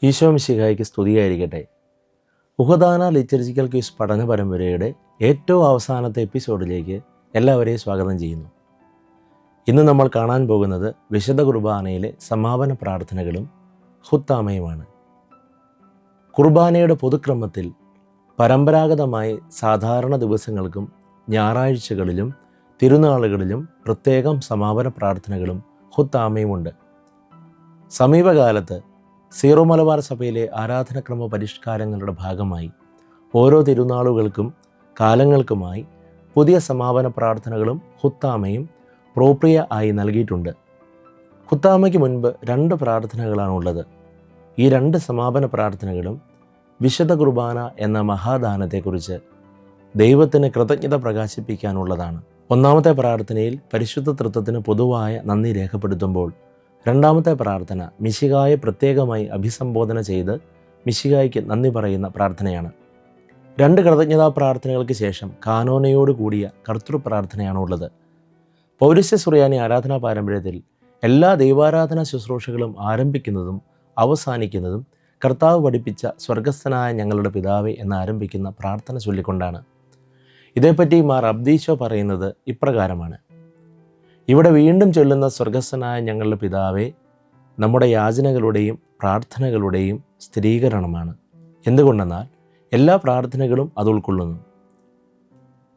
ഈശോ മിശിഹായ്ക്ക് സ്തുതിയായിരിക്കട്ടെ. ഉഹദാന liturgical quiz പഠന പരമ്പരയുടെ ഏറ്റവും അവസാനത്തെ എപ്പിസോഡിലേക്ക് എല്ലാവരെയും സ്വാഗതം ചെയ്യുന്നു. ഇന്ന് നമ്മൾ കാണാൻ പോകുന്നത് വിശുദ്ധ കുർബാനയിലെ സമാപന പ്രാർത്ഥനകളും ഹുത്താമയുമാണ്. കുർബാനയുടെ പൊതുക്രമത്തിൽ പരമ്പരാഗതമായി സാധാരണ ദിവസങ്ങൾക്കും ഞായറാഴ്ചകളിലും തിരുനാളുകളിലും പ്രത്യേകം സമാപന പ്രാർത്ഥനകളും ഹുത്താമയുമുണ്ട്. സമീപകാലത്ത് സീറോ മലബാർ സഭയിലെ ആരാധനക്രമ പരിഷ്കാരങ്ങളുടെ ഭാഗമായി ഓരോ തിരുനാളുകൾക്കും കാലങ്ങൾക്കുമായി പുതിയ സമാപന പ്രാർത്ഥനകളും ഹുത്താമയും പ്രോപ്രിയ ആയി നൽകിയിട്ടുണ്ട്. ഹുത്താമയ്ക്ക് മുൻപ് 2 പ്രാർത്ഥനകളാണുള്ളത്. ഈ 2 സമാപന പ്രാർത്ഥനകളും വിശുദ്ധ കുർബാന എന്ന മഹാദാനത്തെക്കുറിച്ച് ദൈവത്തിന് കൃതജ്ഞത പ്രകാശിപ്പിക്കാനുള്ളതാണ്. ഒന്നാമത്തെ പ്രാർത്ഥനയിൽ പരിശുദ്ധ തൃത്വത്തിന് പൊതുവായ നന്ദി രേഖപ്പെടുത്തുമ്പോൾ, രണ്ടാമത്തെ പ്രാർത്ഥന മിശിഹായെ പ്രത്യേകമായി അഭിസംബോധന ചെയ്ത് മിശിഹായ്ക്ക് നന്ദി പറയുന്ന പ്രാർത്ഥനയാണ്. 2 കൃതജ്ഞതാ പ്രാർത്ഥനകൾക്ക് ശേഷം കാനോനയോട് കൂടിയ കർത്തൃപ്രാർത്ഥനയാണുള്ളത്. പൗരസ്ത്യ സുറിയാനി ആരാധനാ പാരമ്പര്യത്തിൽ എല്ലാ ദൈവാരാധനാ ശുശ്രൂഷകളും ആരംഭിക്കുന്നതും അവസാനിക്കുന്നതും കർത്താവ് പഠിപ്പിച്ച സ്വർഗസ്ഥനായ ഞങ്ങളുടെ പിതാവേ എന്ന് ആരംഭിക്കുന്ന പ്രാർത്ഥന ചൊല്ലിക്കൊണ്ടാണ്. ഇതേപ്പറ്റി മാർ അബ്ദീശോ പറയുന്നത് ഇപ്രകാരമാണ്: ഇവിടെ വീണ്ടും ചൊല്ലുന്ന സ്വർഗസ്ഥനായ ഞങ്ങളുടെ പിതാവേ നമ്മുടെ യാചനകളുടെയും പ്രാർത്ഥനകളുടെയും സ്ഥിരീകരണമാണ്. എന്തുകൊണ്ടെന്നാൽ എല്ലാ പ്രാർത്ഥനകളും അത് ഉൾക്കൊള്ളുന്നു.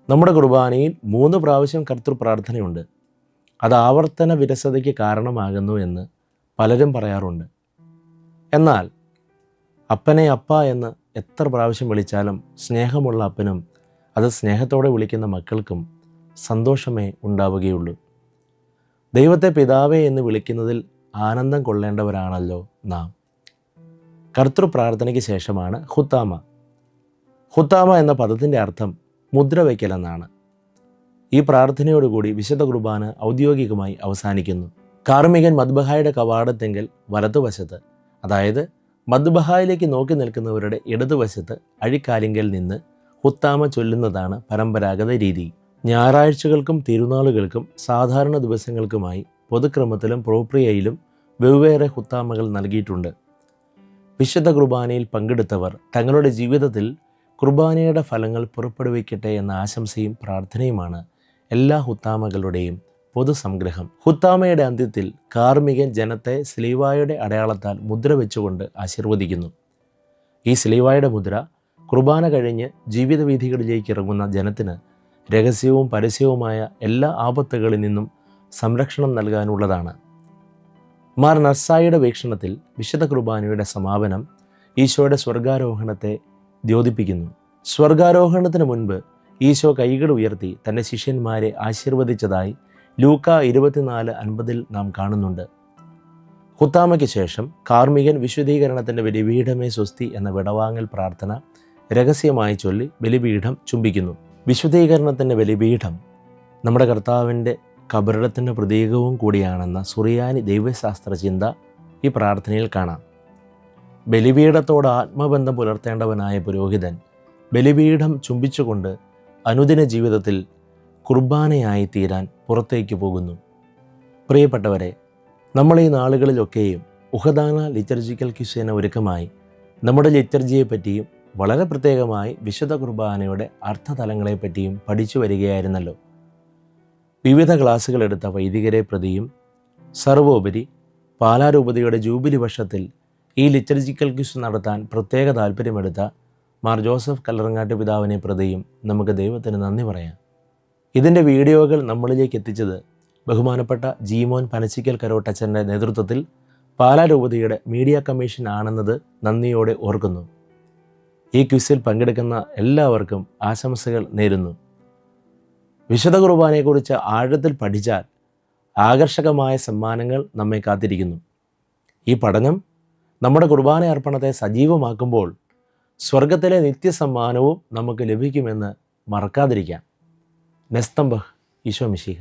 നമ്മുടെ കുർബാനയിൽ 3 പ്രാവശ്യം കർത്തൃപ്രാർത്ഥനയുണ്ട്. അത് ആവർത്തന വിരസതയ്ക്ക് കാരണമാകുന്നു എന്ന് പലരും പറയാറുണ്ട്. എന്നാൽ അപ്പനെ അപ്പ എന്ന് എത്ര പ്രാവശ്യം വിളിച്ചാലും സ്നേഹമുള്ള അപ്പനും അത് സ്നേഹത്തോടെ വിളിക്കുന്ന മക്കൾക്കും സന്തോഷമേ ഉണ്ടാവുകയുള്ളൂ. ദൈവത്തെ പിതാവേ എന്ന് വിളിക്കുന്നതിൽ ആനന്ദം കൊള്ളേണ്ടവരാണല്ലോ നാം. കർത്തൃപ്രാർത്ഥനയ്ക്ക് ശേഷമാണ് ഹുത്താമ. ഹുത്താമ എന്ന പദത്തിൻ്റെ അർത്ഥം മുദ്ര വയ്ക്കൽ എന്നാണ്. ഈ പ്രാർത്ഥനയോടുകൂടി വിശുദ്ധ കുർബാന ഔദ്യോഗികമായി അവസാനിക്കുന്നു. കാർമികൻ മദ്ബഹായുടെ കവാടത്തെങ്കിൽ വലതുവശത്ത്, അതായത് മദ്ബഹായിലേക്ക് നോക്കി നിൽക്കുന്നവരുടെ ഇടതുവശത്ത് അഴിക്കാലിങ്കൽ നിന്ന് ഹുത്താമ ചൊല്ലുന്നതാണ് പരമ്പരാഗത രീതി. ഞായറാഴ്ചകൾക്കും തിരുനാളുകൾക്കും സാധാരണ ദിവസങ്ങൾക്കുമായി പൊതുക്രമത്തിലും പ്രോപ്രിയയിലും വെവ്വേറെ ഹുത്താമകൾ നൽകിയിട്ടുണ്ട്. വിശുദ്ധ കുർബാനയിൽ പങ്കെടുത്തവർ തങ്ങളുടെ ജീവിതത്തിൽ കുർബാനയുടെ ഫലങ്ങൾ പുറപ്പെടുവിക്കട്ടെ എന്ന ആശംസയും പ്രാർത്ഥനയുമാണ് എല്ലാ ഹുത്താമകളുടെയും പൊതുസംഗ്രഹം. ഹുത്താമയുടെ അന്ത്യത്തിൽ കാർമികൻ ജനത്തെ സ്ലീവായുടെ അടയാളത്താൽ മുദ്ര വെച്ചുകൊണ്ട് ആശീർവദിക്കുന്നു. ഈ സ്ലീവായുടെ മുദ്ര കുർബാന കഴിഞ്ഞ് ജീവിതവീഥികളിലേക്ക് ഇറങ്ങുന്ന ജനത്തിന് രഹസ്യവും പരസ്യവുമായ എല്ലാ ആപത്തുകളിൽ നിന്നും സംരക്ഷണം നൽകാനുള്ളതാണ്. മാർ നർസായിയുടെ വീക്ഷണത്തിൽ വിശുദ്ധ കുർബാനയുടെ സമാപനം ഈശോയുടെ സ്വർഗാരോഹണത്തെ ദ്യോതിപ്പിക്കുന്നു. സ്വർഗാരോഹണത്തിന് മുൻപ് ഈശോ കൈകൾ ഉയർത്തി തൻ്റെ ശിഷ്യന്മാരെ ആശീർവദിച്ചതായി ലൂക്ക 24:50 നാം കാണുന്നുണ്ട്. ഹുത്താമയ്ക്ക് ശേഷം കാർമികൻ വിശുദ്ധീകരണത്തിൻ്റെ ബലിപീഠമേ സ്വസ്തി എന്ന വിടവാങ്ങൽ പ്രാർത്ഥന രഹസ്യമായി ചൊല്ലി ബലിപീഠം ചുംബിക്കുന്നു. വിശുദ്ധീകരണത്തിൻ്റെ ബലിപീഠം നമ്മുടെ കർത്താവിൻ്റെ കബറിടത്തിൻ്റെ പ്രതീകവും കൂടിയാണെന്ന സുറിയാനി ദൈവശാസ്ത്ര ചിന്ത ഈ പ്രാർത്ഥനയിൽ കാണാം. ബലിപീഠത്തോട് ആത്മബന്ധം പുലർത്തേണ്ടവനായ പുരോഹിതൻ ബലിപീഠം ചുംബിച്ചുകൊണ്ട് അനുദിന ജീവിതത്തിൽ കുർബാനയായി തീരാൻ പുറത്തേക്ക് പോകുന്നു. പ്രിയപ്പെട്ടവരെ, നമ്മൾ ഈ നാളുകളിലൊക്കെയും ഉഹദാന ലിറ്റർജിക്കൽ ക്വിസിന് ഒരുക്കമായി നമ്മുടെ ലിറ്റർജിയെപ്പറ്റിയും വളരെ പ്രത്യേകമായി വിശുദ്ധ കുർബാനയുടെ അർത്ഥതലങ്ങളെപ്പറ്റിയും പഠിച്ചു വരികയായിരുന്നല്ലോ. വിവിധ ക്ലാസ്സുകൾ എടുത്ത വൈദികരെ പ്രതിയും സർവോപരി പാലാരൂപതയുടെ ജൂബിലി വർഷത്തിൽ ഈ ലിറ്റർജിക്കൽ ക്വിസ് നടത്താൻ പ്രത്യേക താല്പര്യമെടുത്ത മാർ ജോസഫ് കല്ലറങ്ങാട്ട് പിതാവിനെ പ്രതിയും നമുക്ക് ദൈവത്തിന് നന്ദി പറയാം. ഇതിൻ്റെ വീഡിയോകൾ നമ്മളിലേക്ക് എത്തിച്ചത് ബഹുമാനപ്പെട്ട ജീമോൻ പനച്ചിക്കൽ കരോട്ടച്ചൻ്റെ നേതൃത്വത്തിൽ പാലാരൂപതയുടെ മീഡിയ കമ്മീഷൻ ആണെന്നത് നന്ദിയോടെ ഓർക്കുന്നു. ഈ ക്വിസിൽ പങ്കെടുക്കുന്ന എല്ലാവർക്കും ആശംസകൾ നേരുന്നു. വിശുദ്ധ കുർബാനയെക്കുറിച്ച് ആഴത്തിൽ പഠിച്ചാൽ ആകർഷകമായ സമ്മാനങ്ങൾ നമ്മെ കാത്തിരിക്കുന്നു. ഈ പഠനം നമ്മുടെ കുർബാന അർപ്പണത്തെ സജീവമാക്കുമ്പോൾ സ്വർഗത്തിലെ നിത്യസമ്മാനവും നമുക്ക് ലഭിക്കുമെന്ന് മറക്കാതിരിക്കാം. നെസ്തംബഹ്. ഈശോ മിശിഹ.